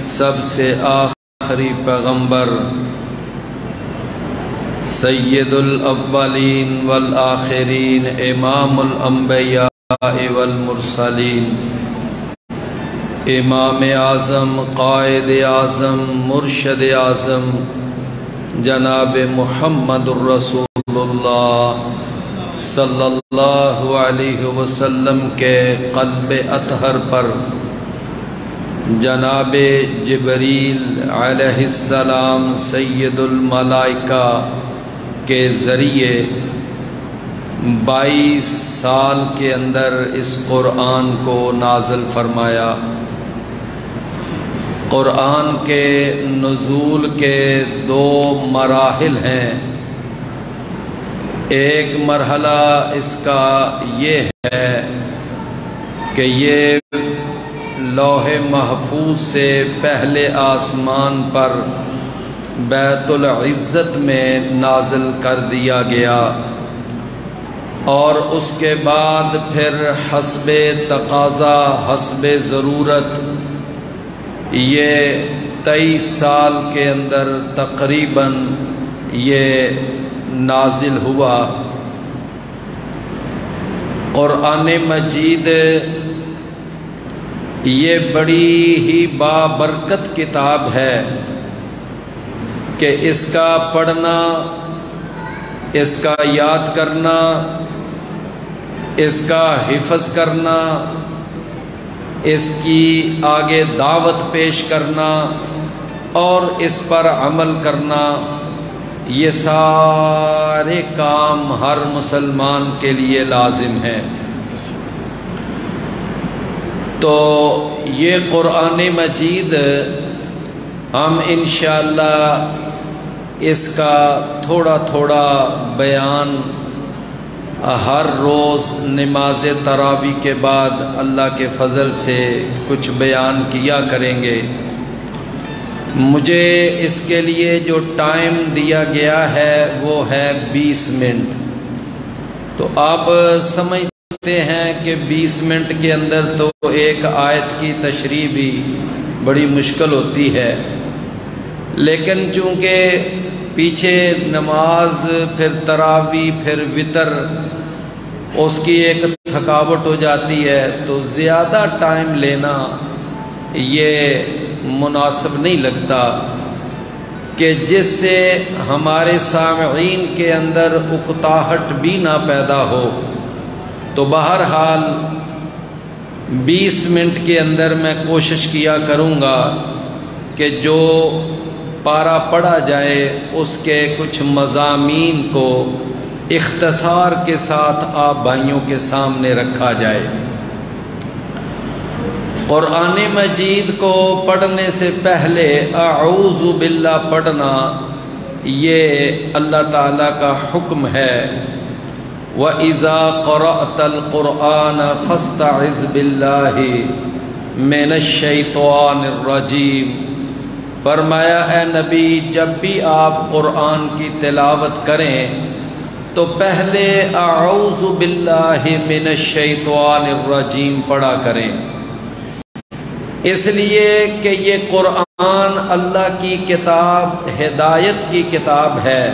سب سے آخری پیغمبر سید الاولین والآخرین امام الانبیاء والمرسلین امام اعظم قائد اعظم مرشد اعظم جناب محمد الرسول اللہ صلی اللہ علیہ وسلم کے قلب اطہر پر جناب جبریل علیہ السلام سید الملائکہ کے ذریعے 22 سال کے اندر اس قرآن کو نازل فرمایا۔ قرآن کے نزول کے 2 مراحل ہیں۔ ایک مرحلہ اس کا یہ ہے کہ یہ لوح محفوظ سے پہلے آسمان پر بیت العزت میں نازل کر دیا گیا، اور اس کے بعد پھر حسب تقاضا حسب ضرورت یہ 23 سال کے اندر تقریباً یہ نازل ہوا۔ قرآن مجید یہ بڑی ہی بابرکت کتاب ہے کہ اس کا پڑھنا، اس کا یاد کرنا، اس کا حفظ کرنا، اس کی آگے دعوت پیش کرنا اور اس پر عمل کرنا، یہ سارے کام ہر مسلمان کے لیے لازم ہے۔ تو یہ قرآن مجید ہم انشاءاللہ اس کا تھوڑا تھوڑا بیان ہر روز نماز تراویح کے بعد اللہ کے فضل سے کچھ بیان کیا کریں گے۔ مجھے اس کے لیے جو ٹائم دیا گیا ہے وہ ہے 20 منٹ۔ تو آپ سمجھتے ہیں کہ 20 منٹ کے اندر تو ایک آیت کی تشریح بھی بڑی مشکل ہوتی ہے، لیکن چونکہ پیچھے نماز، پھر تراویح، پھر وتر، اس کی ایک تھکاوٹ ہو جاتی ہے، تو زیادہ ٹائم لینا یہ مناسب نہیں لگتا کہ جس سے ہمارے سامعین کے اندر اکتاہٹ بھی نہ پیدا ہو۔ تو بہرحال 20 منٹ کے اندر میں کوشش کیا کروں گا کہ جو پارہ پڑھا جائے اس کے کچھ مضامین کو اختصار کے ساتھ آپ بھائیوں کے سامنے رکھا جائے۔ قرآن مجید کو پڑھنے سے پہلے اعوذ باللہ پڑھنا یہ اللہ تعالیٰ کا حکم ہے۔ وَإِذَا قَرَأْتَ الْقُرْآنَ فَاسْتَعِذْ بِاللَّهِ مِنَ الشَّيْطَانِ الرَّجِيمِ۔ فرمایا اے نبی، جب بھی آپ قرآن کی تلاوت کریں تو پہلے اعوذ باللہ من الشیطان الرجیم پڑھا کریں، اس لیے کہ یہ قرآن اللہ کی کتاب، ہدایت کی کتاب ہے،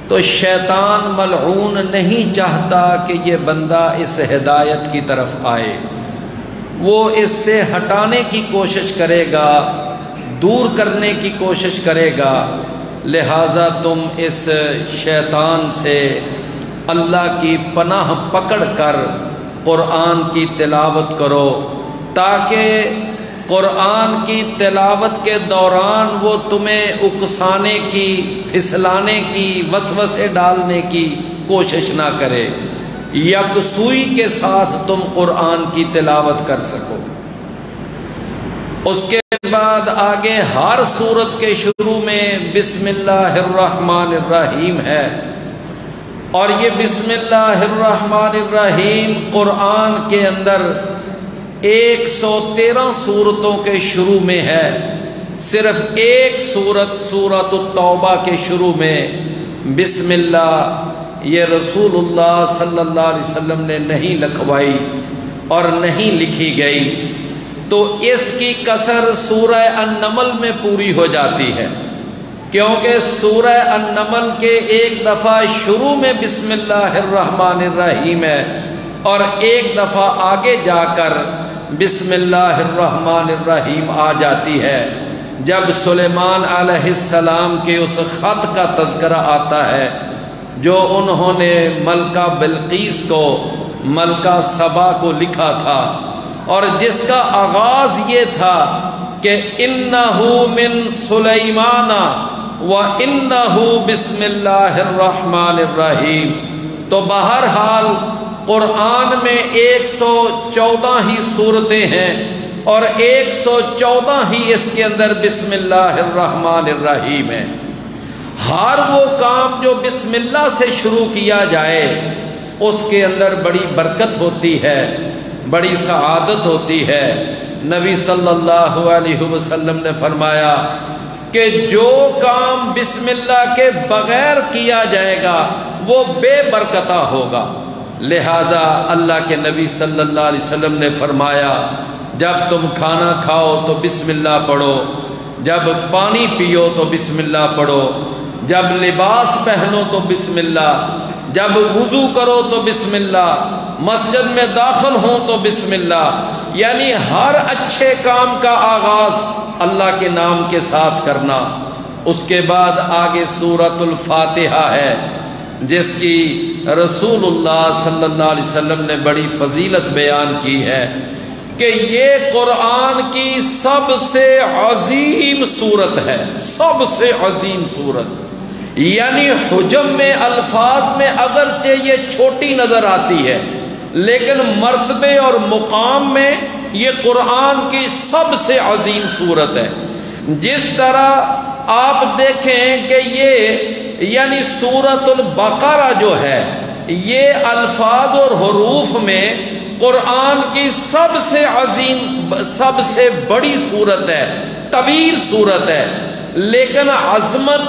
تو شیطان ملعون نہیں چاہتا کہ یہ بندہ اس ہدایت کی طرف آئے، وہ اس سے ہٹانے کی کوشش کرے گا، دور کرنے کی کوشش کرے گا۔ لہٰذا تم اس شیطان سے اللہ کی پناہ پکڑ کر قرآن کی تلاوت کرو، تاکہ قرآن کی تلاوت کے دوران وہ تمہیں اکسانے کی، پھسلانے کی، وسوسے ڈالنے کی کوشش نہ کرے، یکسوئی کے ساتھ تم قرآن کی تلاوت کر سکو۔ اس کے بعد آگے ہر سورت کے شروع میں بسم اللہ الرحمن الرحیم ہے، اور یہ بسم اللہ الرحمن الرحیم قرآن کے اندر 113 سورتوں کے شروع میں ہے، صرف ایک سورت التوبہ کے شروع میں بسم اللہ یہ رسول اللہ صلی اللہ علیہ وسلم نے نہیں لکھوائی اور نہیں لکھی گئی، تو اس کی کسر سورہ النمل میں پوری ہو جاتی ہے، کیونکہ سورہ النمل کے ایک دفعہ شروع میں بسم اللہ الرحمن الرحیم ہے اور ایک دفعہ آگے جا کر بسم اللہ الرحمن الرحیم آ جاتی ہے، جب سلیمان علیہ السلام کے اس خط کا تذکرہ آتا ہے جو انہوں نے ملکہ بلقیس کو، ملکہ سبا کو لکھا تھا، اور جس کا آغاز یہ تھا کہ اِنَّهُ مِن سُلَيْمَانَ وَإِنَّهُ بِسْمِ اللَّهِ الرَّحْمَنِ الرَّحِيمِ۔ تو بہرحال قرآن میں 114 ہی صورتیں ہیں اور 114 ہی اس کے اندر بسم اللہ الرحمن الرحیم ہے۔ ہر وہ کام جو بسم اللہ سے شروع کیا جائے اس کے اندر بڑی برکت ہوتی ہے، بڑی سعادت ہوتی ہے۔ نبی صلی اللہ علیہ وسلم نے فرمایا کہ جو کام بسم اللہ کے بغیر کیا جائے گا وہ بے برکتہ ہوگا، لہذا اللہ کے نبی صلی اللہ علیہ وسلم نے فرمایا جب تم کھانا کھاؤ تو بسم اللہ پڑھو، جب پانی پیو تو بسم اللہ پڑھو، جب لباس پہنو تو بسم اللہ، جب وضو کرو تو بسم اللہ، مسجد میں داخل ہوں تو بسم اللہ، یعنی ہر اچھے کام کا آغاز اللہ کے نام کے ساتھ کرنا۔ اس کے بعد آگے سورۃ الفاتحہ ہے جس کی رسول اللہ صلی اللہ علیہ وسلم نے بڑی فضیلت بیان کی ہے کہ یہ قرآن کی سب سے عظیم سورت ہے، سب سے عظیم سورت، یعنی حجم میں، الفاظ میں اگرچہ یہ چھوٹی نظر آتی ہے لیکن مرتبے اور مقام میں یہ قرآن کی سب سے عظیم سورت ہے۔ جس طرح آپ دیکھیں کہ یہ یعنی سورۃ البقرہ جو ہے یہ الفاظ اور حروف میں قرآن کی سب سے عظیم، سب سے بڑی سورت ہے، طویل سورت ہے، لیکن عظمت،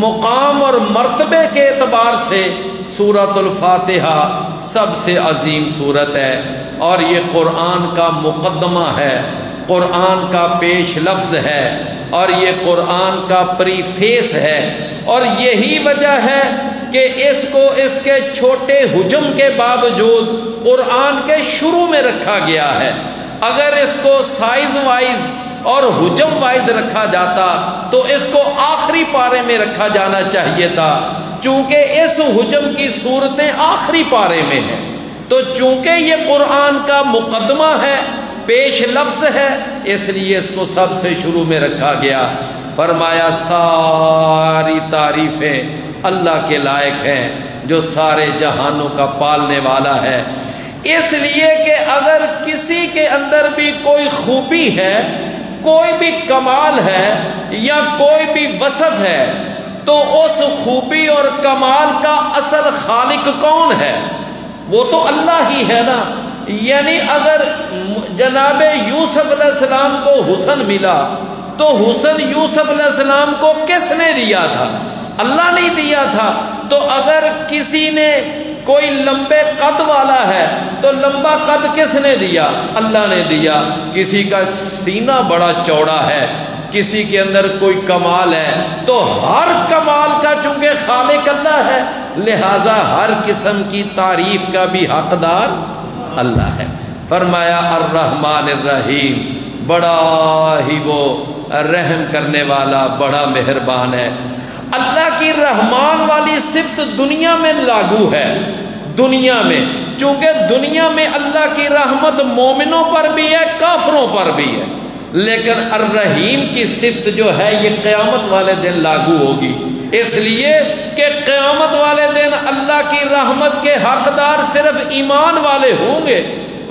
مقام اور مرتبے کے اعتبار سے سورۃ الفاتحہ سب سے عظیم سورت ہے، اور یہ قرآن کا مقدمہ ہے، قرآن کا پیش لفظ ہے، اور یہ قرآن کا پریفیس ہے، اور یہی وجہ ہے کہ اس کو اس کے چھوٹے حجم کے باوجود قرآن کے شروع میں رکھا گیا ہے۔ اگر اس کو سائز وائز اور حجم وائز رکھا جاتا تو اس کو آخری پارے میں رکھا جانا چاہیے تھا، چونکہ اس حجم کی صورتیں آخری پارے میں ہیں، تو چونکہ یہ قرآن کا مقدمہ ہے، پیش لفظ ہے، اس لیے اس کو سب سے شروع میں رکھا گیا۔ فرمایا ساری تعریفیں اللہ کے لائق ہیں جو سارے جہانوں کا پالنے والا ہے، اس لیے کہ اگر کسی کے اندر بھی کوئی خوبی ہے، کوئی بھی کمال ہے یا کوئی بھی وصف ہے تو اس خوبی اور کمال کا اصل خالق کون ہے؟ وہ تو اللہ ہی ہے نا۔ یعنی اگر جناب یوسف علیہ السلام کو حسن ملا تو حسن یوسف علیہ السلام کو کس نے دیا تھا؟ اللہ نے دیا تھا۔ تو اگر کسی نے کوئی لمبے قد والا ہے تو لمبا قد کس نے دیا؟ اللہ نے دیا۔ کسی کا سینہ بڑا چوڑا ہے، کسی کے اندر کوئی کمال ہے، تو ہر کمال کا چونکہ خالق اللہ ہے لہذا ہر قسم کی تعریف کا بھی حقدار اللہ ہے۔ فرمایا الرحمن الرحیم، بڑا ہی وہ رحم کرنے والا، بڑا مہربان ہے۔ اللہ کی رحمان والی صفت دنیا میں لاگو ہے، دنیا میں، چونکہ دنیا میں اللہ کی رحمت مومنوں پر بھی ہے، کافروں پر بھی ہے، لیکن الرحیم کی صفت جو ہے یہ قیامت والے دن لاگو ہوگی، اس لیے کہ قیامت والے دن اللہ کی رحمت کے حقدار صرف ایمان والے ہوں گے،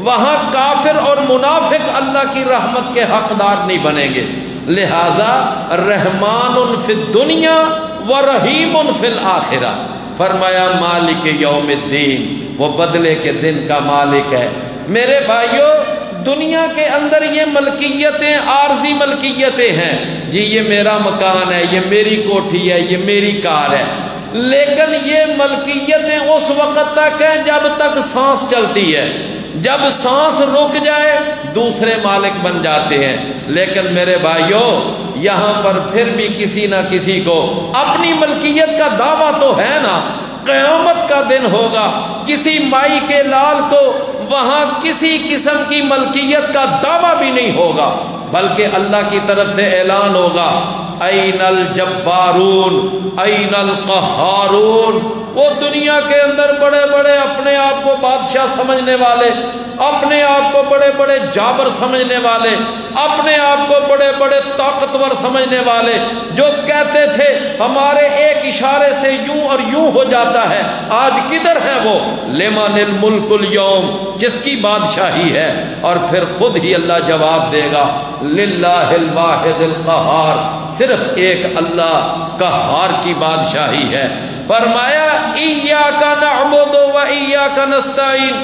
وہاں کافر اور منافق اللہ کی رحمت کے حقدار نہیں بنیں گے۔ لہذا رحمان فی الدنیا و رحیم فی الآخرہ۔ فرمایا مالک یوم الدین، وہ بدلے کے دن کا مالک ہے۔ میرے بھائیوں، دنیا کے اندر یہ ملکیتیں عارضی ملکیتیں ہیں، جی یہ میرا مکان ہے، یہ میری کوٹھی ہے، یہ میری کار ہے، لیکن یہ ملکیتیں اس وقت تک ہیں جب تک سانس چلتی ہے۔ جب سانس رک جائے دوسرے مالک بن جاتے ہیں۔ لیکن میرے بھائیوں یہاں پر پھر بھی کسی نہ کسی کو اپنی ملکیت کا دعویٰ تو ہے نا۔ قیامت کا دن ہوگا، کسی مائی کے لال کو وہاں کسی قسم کی ملکیت کا دعویٰ بھی نہیں ہوگا، بلکہ اللہ کی طرف سے اعلان ہوگا این الجبارون این القہارون۔ وہ دنیا کے اندر بڑے بڑے اپنے آپ کو بادشاہ سمجھنے والے، اپنے آپ کو بڑے بڑے جابر سمجھنے والے، اپنے آپ کو بڑے بڑے طاقتور سمجھنے والے، جو کہتے تھے ہمارے ایک اشارے سے یوں اور یوں ہو جاتا ہے، آج کدھر ہے وہ؟ لمن الملک اليوم، جس کی بادشاہی ہے۔ اور پھر خود ہی اللہ جواب دے گا للہ الواحد القہار، صرف ایک اللہ قہار کی بادشاہی ہے۔ فرمایا ایاک نعبد و ایاک نستعین،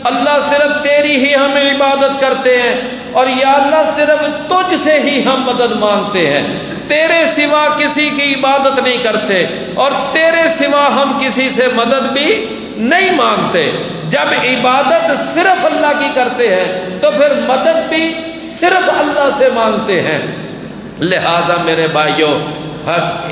اللہ صرف تیری ہی ہم عبادت کرتے ہیں، اور یا اللہ صرف تجھ سے ہی ہم مدد مانگتے ہیں، تیرے سوا کسی کی عبادت نہیں کرتے، اور تیرے سوا ہم کسی سے مدد بھی نہیں مانگتے۔ جب عبادت صرف اللہ کی کرتے ہیں تو پھر مدد بھی صرف اللہ سے مانگتے ہیں۔ لہذا میرے بھائیوں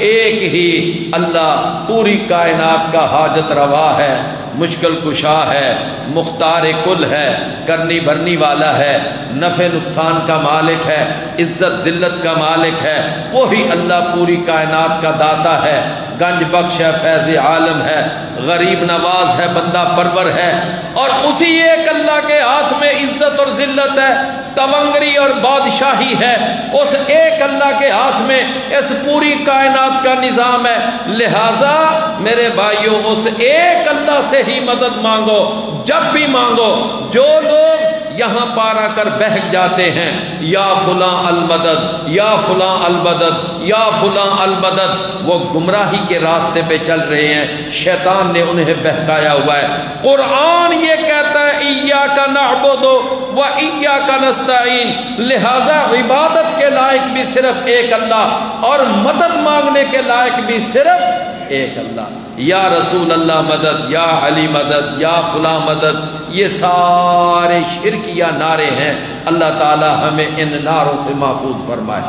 ایک ہی اللہ پوری کائنات کا حاجت روا ہے، مشکل کشا ہے، مختار کل ہے، کرنی بھرنی والا ہے، نفع نقصان کا مالک ہے، عزت ذلت کا مالک ہے۔ وہی اللہ پوری کائنات کا داتا ہے، گنج بخش ہے، فیض عالم ہے، غریب نواز ہے، بندہ پرور ہے، اور اسی ایک اللہ کے ہاتھ میں عزت اور ذلت ہے، تونگری اور بادشاہی ہے، اس ایک اللہ کے ہاتھ میں اس پوری کائنات کا نظام ہے۔ لہذا میرے بھائیوں اس ایک اللہ سے ہی مدد مانگو، جب بھی مانگو۔ جو لوگ یہاں پارا کر بہک جاتے ہیں یا فلاں المدد یا فلاں المدد یا فلاں المدد، وہ گمراہی کے راستے پہ چل رہے ہیں، شیطان نے انہیں بہکایا ہوا ہے۔ قرآن یہ کہتا ہے ایاک نعبد و ایاک نستعین، لہذا عبادت کے لائق بھی صرف ایک اللہ، اور مدد مانگنے کے لائق بھی صرف ایک اللہ۔ یا رسول اللہ مدد، یا علی مدد، یا فلاں مدد، یہ سارے شرکیہ نعرے ہیں۔ اللہ تعالی ہمیں ان نعروں سے محفوظ فرمائے۔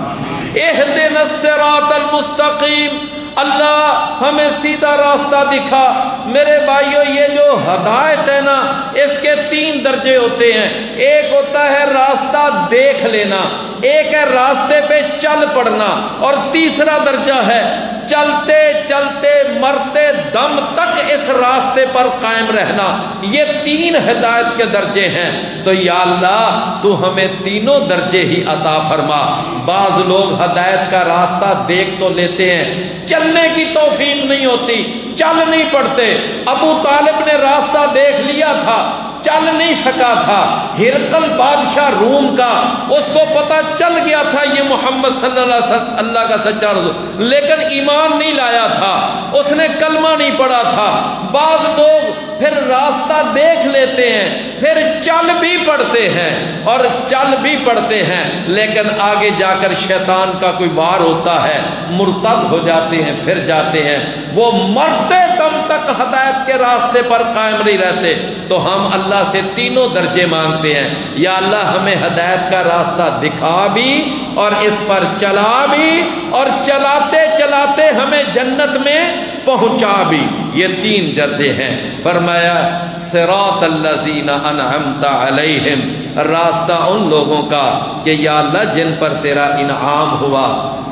اہدنا الصراط المستقیم، اللہ ہمیں سیدھا راستہ دکھا۔ میرے بھائیو یہ جو ہدایت ہے نا، اس کے 3 درجے ہوتے ہیں۔ ایک ہوتا ہے راستہ دیکھ لینا، ایک ہے راستے پہ چل پڑنا، اور تیسرا درجہ ہے چلتے چلتے مرتے دم تک اس راستے پر قائم رہنا۔ یہ 3 ہدایت کے درجے ہیں۔ تو یا اللہ تو ہمیں تینوں درجے ہی عطا فرما۔ بعض لوگ ہدایت کا راستہ دیکھ تو لیتے ہیں، چلنے کی توفیق نہیں ہوتی، چل نہیں پڑتے۔ ابو طالب نے راستہ دیکھ لیا تھا، چل نہیں سکا تھا۔ ہرقل بادشاہ روم کا، اس کو پتا چل گیا تھا یہ محمد صلی اللہ علیہ وسلم اللہ کا سچا رسول، لیکن ایمان نہیں لایا تھا، اس نے کلمہ نہیں پڑھا تھا۔ بعض لوگ پھر راستہ دیکھ لیتے ہیں، پھر چل بھی پڑتے ہیں اور چل بھی پڑتے ہیں، لیکن آگے جا کر شیطان کا کوئی وار ہوتا ہے، مرتد ہو جاتے ہیں، پھر جاتے ہیں۔ وہ مرتے دم تک ہدایت کے راستے پر قائم نہیں رہتے۔ تو ہم اللہ سے تینوں درجے مانگتے ہیں، یا اللہ ہمیں ہدایت کا راستہ دکھا بھی اور اس پر چلا بھی، اور چلاتے چلاتے ہمیں جنت میں پہنچا بھی۔ یہ 3 درجے ہیں۔ فرمایا صراط الذین انعمت علیہم، راستہ ان لوگوں کا کہ یا اللہ جن پر تیرا انعام ہوا،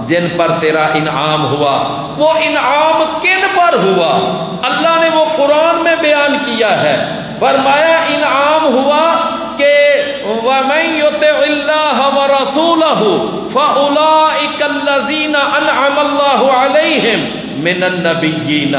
جن پر تیرا انعام ہوا۔ وہ انعام کن پر ہوا؟ اللہ نے وہ قرآن میں بیان کیا ہے۔ فرمایا انعام ہوا کہ وَمَن يُطِعِ اللَّهَ وَرَسُولَهُ فَأُولَئِكَ الَّذِينَ أَنْعَمَ اللَّهُ عَلَيْهِمْ من النبیین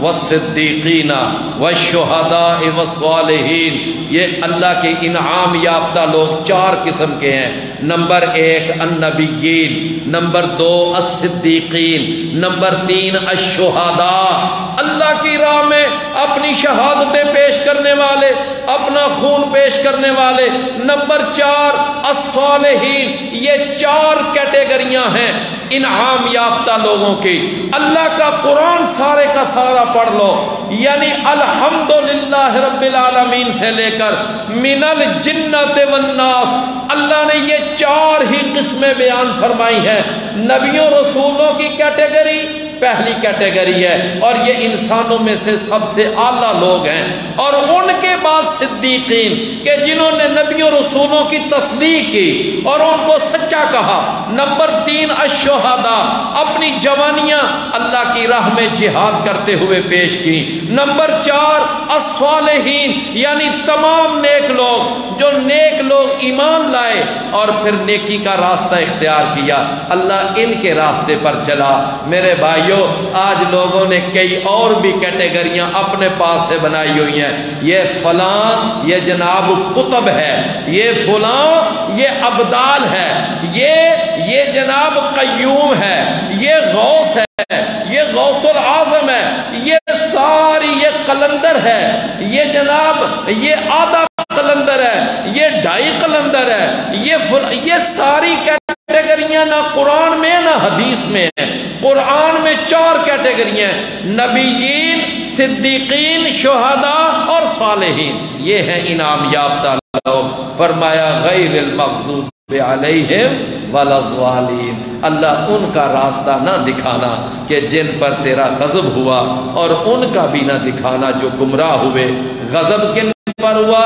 والصدیقین والشہداء والصالحین۔ یہ اللہ کے انعام یافتہ لوگ 4 قسم کے ہیں۔ نمبر 1 النبیین، نمبر 2 الصدیقین، نمبر 3 الشہداء، اللہ کی راہ میں اپنی شہادتیں پیش کرنے والے، اپنا خون پیش کرنے والے۔ نمبر 4 الصالحین۔ یہ 4 کیٹیگری کیٹیگریاں ہیں انعام یافتہ لوگوں کی۔ اللہ کا قرآن سارے کا سارا پڑھ لو، یعنی الحمدللہ رب العالمین سے لے کر من الجنت والناس، اللہ نے یہ 4 ہی قسمیں بیان فرمائی ہیں۔ نبیوں رسولوں کی کیٹیگری پہلی کیٹیگری ہے، اور یہ انسانوں میں سے سب سے اعلیٰ لوگ ہیں، اور ان کے بعد صدیقین کہ جنہوں نے نبیوں رسولوں کی تصدیق کی اور ان کو سچا کہا۔ نمبر 3 الشہداء، اپنی جوانیاں اللہ کی راہ میں جہاد کرتے ہوئے پیش کی۔ نمبر 4 الصالحین، یعنی تمام نیک لوگ، جو نیک لوگ ایمان لائے اور پھر نیکی کا راستہ اختیار کیا، اللہ ان کے راستے پر چلا۔ میرے بھائی آج لوگوں نے کئی اور بھی کیٹیگریاں اپنے پاس سے بنائی ہوئی ہیں، یہ فلاں یہ جناب قطب ہے، یہ فلاں یہ ابدال ہے، یہ جناب قیوم ہے، یہ غوث ہے، یہ غوث العظم ہے، یہ ساری یہ قلندر ہے، یہ جناب یہ آدھا قلندر ہے، یہ 2.5 قلندر ہے، یہ ساری کیٹیگریاں نہ قرآن میں نہ حدیث میں ہیں۔ قرآن میں 4 کیٹیگریاں ہیں، نبیین، صدیقین، شہداء اور صالحین، یہ ہیں انعام یافتہ لوگ۔ فرمایا غیر المغضوب علیہم ولا الضالین، اللہ ان کا راستہ نہ دکھانا کہ جن پر تیرا غضب ہوا، اور ان کا بھی نہ دکھانا جو گمراہ ہوئے۔ غضب کن پر ہوا؟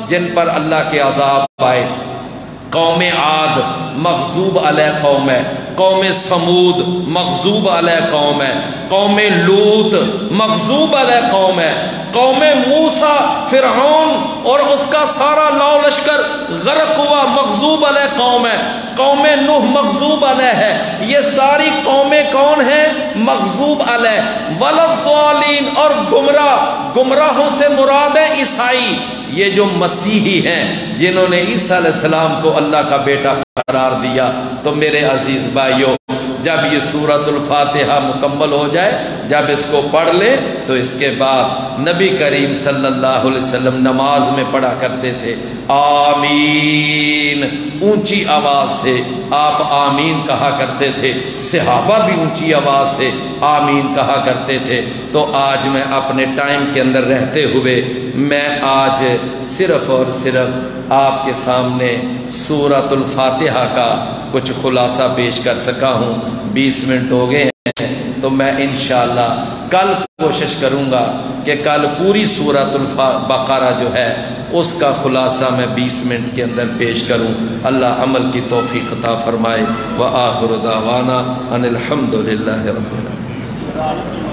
جن پر اللہ کے عذاب آئے۔ قوم عاد مغضوب علیہ قوم ہے، قوم سمود مغضوب علیہ قوم ہے، قوم لوط مغضوب علیہ قوم ہے، قوم موسیٰ فرعون اور اس کا سارا لاؤ لشکر غرق ہوا مغضوب علیہ قوم ہے، قوم نوح مغضوب علیہ ہے۔ یہ ساری قومیں کون ہیں؟ مغضوب علیہ۔ والضالین، اور گمراہوں سے مراد ہے عیسائی، یہ جو مسیحی ہیں جنہوں نے عیسیٰ علیہ السلام کو اللہ کا بیٹا قرار دیا۔ تو میرے عزیز بھائیوں، جب یہ سورۃ الفاتحہ مکمل ہو جائے، جب اس کو پڑھ لیں تو اس کے بعد نبی کریم صلی اللہ علیہ وسلم نماز میں پڑھا کرتے تھے آمین، اونچی آواز سے آپ آمین کہا کرتے تھے، صحابہ بھی اونچی آواز سے آمین کہا کرتے تھے۔ تو آج میں اپنے ٹائم کے اندر رہتے ہوئے میں آج صرف اور صرف آپ کے سامنے سورۃ الفاتحہ کا کچھ خلاصہ پیش کر سکا ہوں۔ 20 منٹ ہو گئے ہیں، تو میں انشاءاللہ کل کوشش کروں گا کہ کل پوری سورۃ البقرہ جو ہے اس کا خلاصہ میں 20 منٹ کے اندر پیش کروں۔ اللہ عمل کی توفیق عطا فرمائے۔ وآخر دعوانا ان الحمد للہ رب العالمین۔